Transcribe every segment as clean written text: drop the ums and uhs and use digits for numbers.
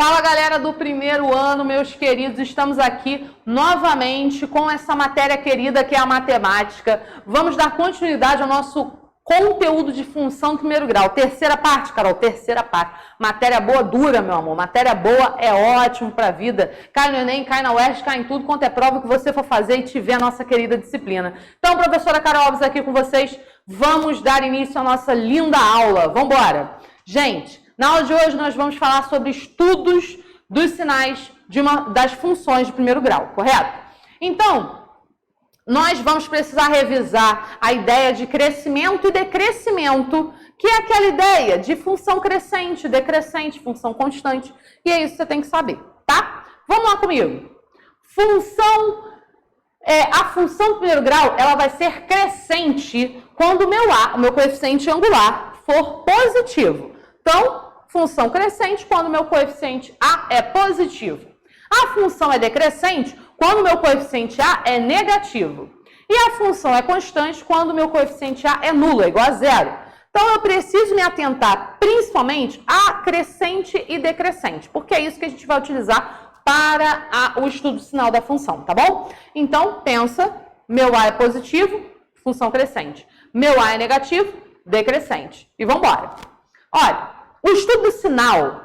Fala, galera do primeiro ano, meus queridos, estamos aqui novamente com essa matéria querida que é a matemática. Vamos dar continuidade ao nosso conteúdo de função do primeiro grau. Terceira parte, Carol, terceira parte. Matéria boa dura, meu amor. Matéria boa é ótimo para a vida. Cai no Enem, cai na UERJ, cai em tudo quanto é prova que você for fazer e tiver a nossa querida disciplina. Então, professora Carol Alves aqui com vocês. Vamos dar início à nossa linda aula. Vamos embora. Gente, na aula de hoje nós vamos falar sobre estudos dos sinais das funções de primeiro grau, correto? Então, nós vamos precisar revisar a ideia de crescimento e decrescimento, que é aquela ideia de função crescente, decrescente, função constante. E é isso que você tem que saber, tá? Vamos lá comigo. A função do primeiro grau, ela vai ser crescente quando o meu coeficiente angular, for positivo. Então, função crescente quando o meu coeficiente A é positivo. A função é decrescente quando o meu coeficiente A é negativo. E a função é constante quando o meu coeficiente A é nulo, é igual a zero. Então, eu preciso me atentar principalmente a crescente e decrescente, porque é isso que a gente vai utilizar para o estudo do sinal da função, tá bom? Então, pensa, meu A é positivo, função crescente. Meu A é negativo, decrescente. E vamos embora. Olha, o estudo do sinal.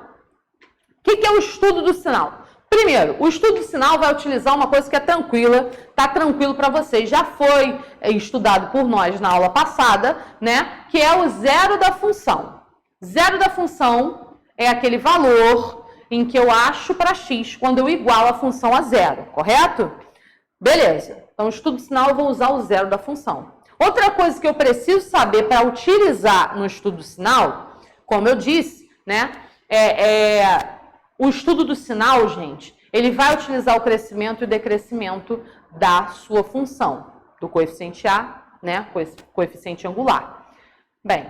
O que é o estudo do sinal? Primeiro, o estudo do sinal vai utilizar uma coisa que é tranquila, tá tranquilo para vocês. Já foi estudado por nós na aula passada, né? Que é o zero da função. Zero da função é aquele valor em que eu acho para x quando eu igualo a função a zero, correto? Beleza. Então, o estudo do sinal eu vou usar o zero da função. Outra coisa que eu preciso saber para utilizar no estudo do sinal, como eu disse, né, o estudo do sinal, gente, ele vai utilizar o crescimento e o decrescimento da sua função, do coeficiente A, né, coeficiente angular. Bem,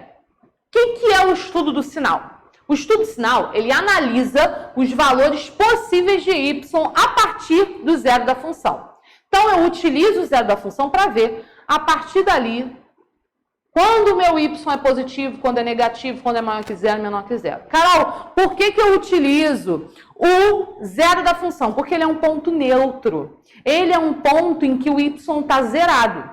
o que é o estudo do sinal? O estudo do sinal, ele analisa os valores possíveis de y a partir do zero da função. Então, eu utilizo o zero da função para ver, a partir dali, quando o meu y é positivo, quando é negativo, quando é maior que zero, menor que zero. Carol, por que eu utilizo o zero da função? Porque ele é um ponto neutro. Ele é um ponto em que o y está zerado.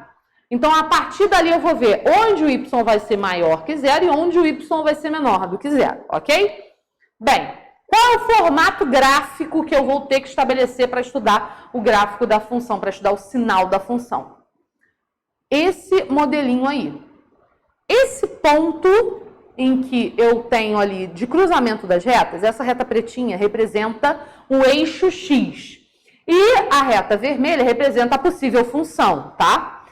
Então, a partir dali eu vou ver onde o y vai ser maior que zero e onde o y vai ser menor do que zero, ok? Bem, qual é o formato gráfico que eu vou ter que estabelecer para estudar o gráfico da função, para estudar o sinal da função? Esse modelinho aí. Esse ponto em que eu tenho ali de cruzamento das retas, essa reta pretinha representa o eixo x. E a reta vermelha representa a possível função, tá?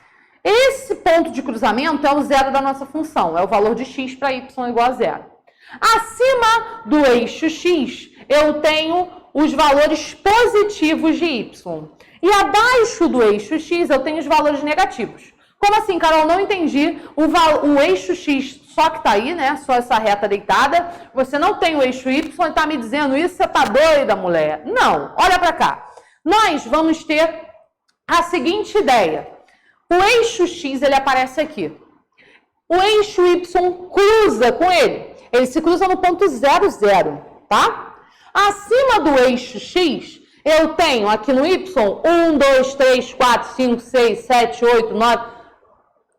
Esse ponto de cruzamento é o zero da nossa função, é o valor de x para y igual a zero. Acima do eixo x, eu tenho os valores positivos de y. E abaixo do eixo x, eu tenho os valores negativos. Como assim, Carol? Não entendi. O eixo x só que tá aí, né? Só essa reta deitada. Você não tem o eixo y e tá me dizendo isso? Você tá doida, mulher? Não. Olha para cá. Nós vamos ter a seguinte ideia. O eixo x, ele aparece aqui. O eixo y cruza com ele. Ele se cruza no ponto 0, 0, tá? Acima do eixo x, eu tenho aqui no y 1, 2, 3, 4, 5, 6, 7, 8, 9...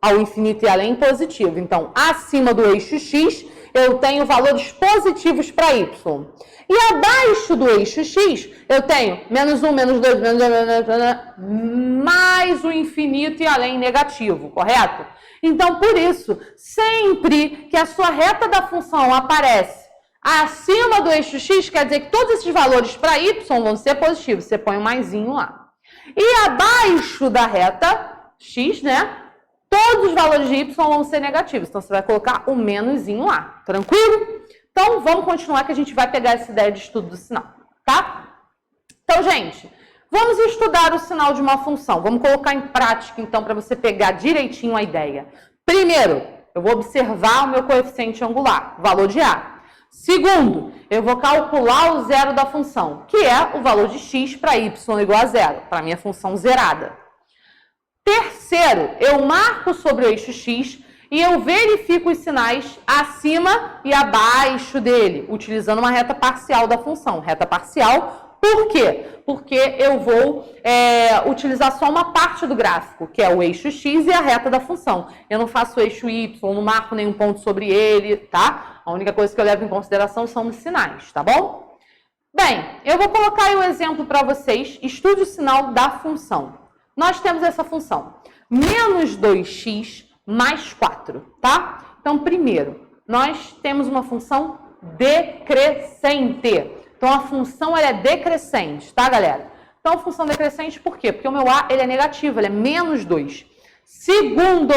ao infinito e além positivo. Então, acima do eixo x, eu tenho valores positivos para y. E abaixo do eixo x, eu tenho menos 1, menos 2, menos 2, mais o infinito e além negativo, correto? Então, por isso, sempre que a sua reta da função aparece acima do eixo x, quer dizer que todos esses valores para y vão ser positivos. Você põe um maisinho lá. E abaixo da reta x, né? Todos os valores de y vão ser negativos. Então, você vai colocar o menusinho lá. Tranquilo? Então, vamos continuar que a gente vai pegar essa ideia de estudo do sinal, tá? Então, gente, vamos estudar o sinal de uma função. Vamos colocar em prática, então, para você pegar direitinho a ideia. Primeiro, eu vou observar o meu coeficiente angular, valor de A. Segundo, eu vou calcular o zero da função, que é o valor de x para y igual a zero, para a minha função zerada. Terceiro, eu marco sobre o eixo x e eu verifico os sinais acima e abaixo dele, utilizando uma reta parcial da função. Reta parcial, por quê? Porque eu vou utilizar só uma parte do gráfico, que é o eixo x e a reta da função. Eu não faço o eixo y, não marco nenhum ponto sobre ele, tá? A única coisa que eu levo em consideração são os sinais, tá bom? Bem, eu vou colocar aí um exemplo para vocês. Estude o sinal da função. Nós temos essa função, menos 2x mais 4, tá? Então, primeiro, nós temos uma função decrescente. Então, a função ela é decrescente, tá, galera? Então, a função decrescente por quê? Porque o meu a ele é negativo, ele é menos 2. Segundo,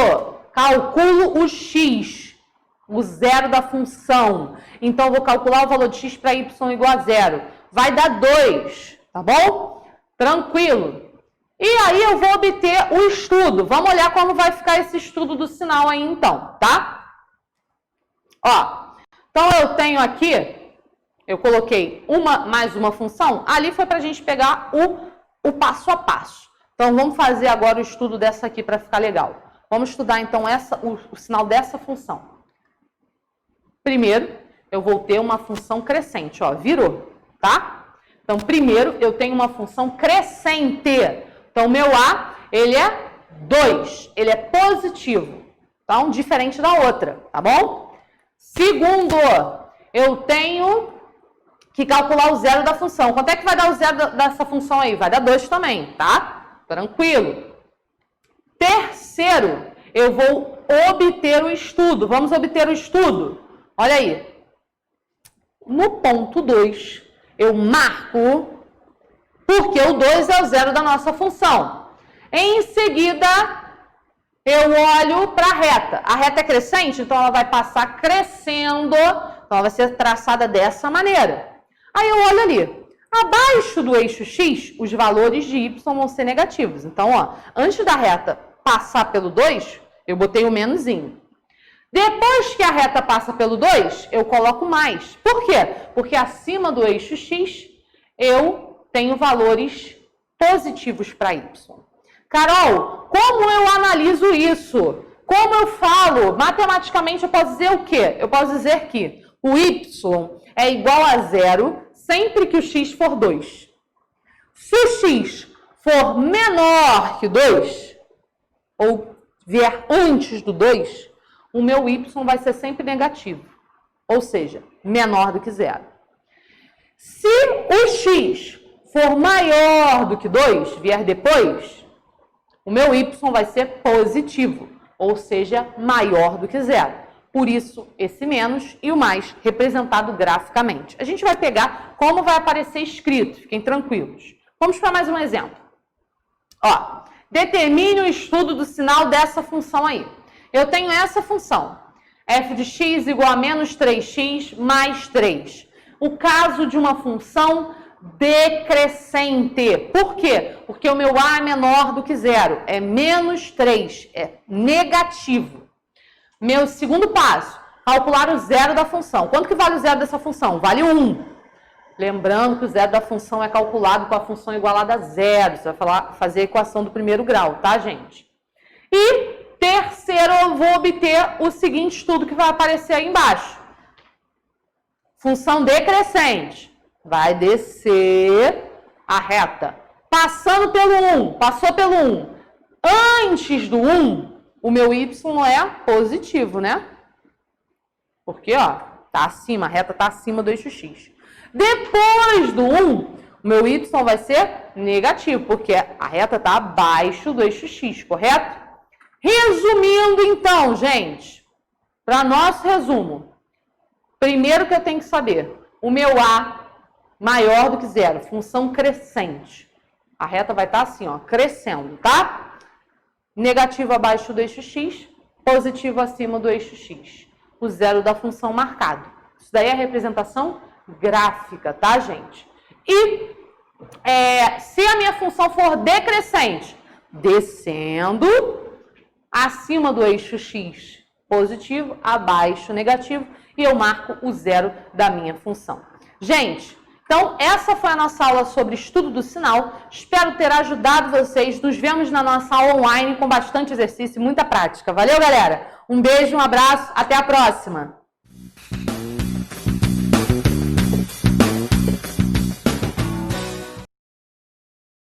calculo o x, o zero da função. Então, eu vou calcular o valor de x para y igual a 0. Vai dar 2, tá bom? Tranquilo. E aí eu vou obter o estudo. Vamos olhar como vai ficar esse estudo do sinal aí então, tá? Ó, então eu tenho aqui, eu coloquei mais uma função, ali foi pra gente pegar o passo a passo. Então vamos fazer agora o estudo dessa aqui para ficar legal. Vamos estudar então o sinal dessa função. Primeiro, eu vou ter uma função crescente, ó, virou, tá? Então primeiro eu tenho uma função crescente. Então, o meu A, ele é 2, ele é positivo, então, diferente da outra, tá bom? Segundo, eu tenho que calcular o zero da função. Quanto é que vai dar o zero dessa função aí? Vai dar 2 também, tá? Tranquilo. Terceiro, eu vou obter o estudo. Vamos obter o estudo. Olha aí. No ponto 2, eu marco... porque o 2 é o zero da nossa função. Em seguida, eu olho para a reta. A reta é crescente, então ela vai passar crescendo. Então, ela vai ser traçada dessa maneira. Aí eu olho ali. Abaixo do eixo x, os valores de y vão ser negativos. Então, ó, antes da reta passar pelo 2, eu botei o menusinho. Depois que a reta passa pelo 2, eu coloco mais. Por quê? Porque acima do eixo x, eu tenho valores positivos para y. Carol, como eu analiso isso? Como eu falo? Matematicamente eu posso dizer o quê? Eu posso dizer que o y é igual a 0 sempre que o x for 2. Se o x for menor que 2, ou vier antes do 2, o meu y vai ser sempre negativo. Ou seja, menor do que 0. Se o x for maior do que 2, vier depois, o meu y vai ser positivo, ou seja, maior do que 0. Por isso, esse menos e o mais representado graficamente. A gente vai pegar como vai aparecer escrito, fiquem tranquilos. Vamos para mais um exemplo. Ó, determine o estudo do sinal dessa função aí. Eu tenho essa função, f de x igual a menos 3x mais 3. O caso de uma função decrescente. Por quê? Porque o meu a é menor do que 0. É menos 3. É negativo. Meu segundo passo, calcular o zero da função. Quanto que vale o zero dessa função? Vale 1. Lembrando que o zero da função é calculado com a função igualada a 0. Você vai fazer a equação do primeiro grau, tá, gente? E terceiro, eu vou obter o seguinte estudo que vai aparecer aí embaixo. Função decrescente. Vai descer a reta. Passando pelo 1. Passou pelo 1. Antes do 1, o meu y é positivo, né? Porque, ó, tá acima, a reta tá acima do eixo x. Depois do 1, o meu y vai ser negativo, porque a reta tá abaixo do eixo x, correto? Resumindo, então, gente, para nosso resumo, primeiro que eu tenho que saber, o meu a maior do que 0, função crescente. A reta vai estar assim, ó, crescendo, tá? Negativo abaixo do eixo x, positivo acima do eixo x. O zero da função marcado. Isso daí é a representação gráfica, tá, gente? E se a minha função for decrescente, descendo, acima do eixo x, positivo, abaixo, negativo, e eu marco o zero da minha função. Gente, Então, essa foi a nossa aula sobre estudo do sinal. Espero ter ajudado vocês. Nos vemos na nossa aula online com bastante exercício e muita prática. Valeu, galera? Um beijo, um abraço, até a próxima!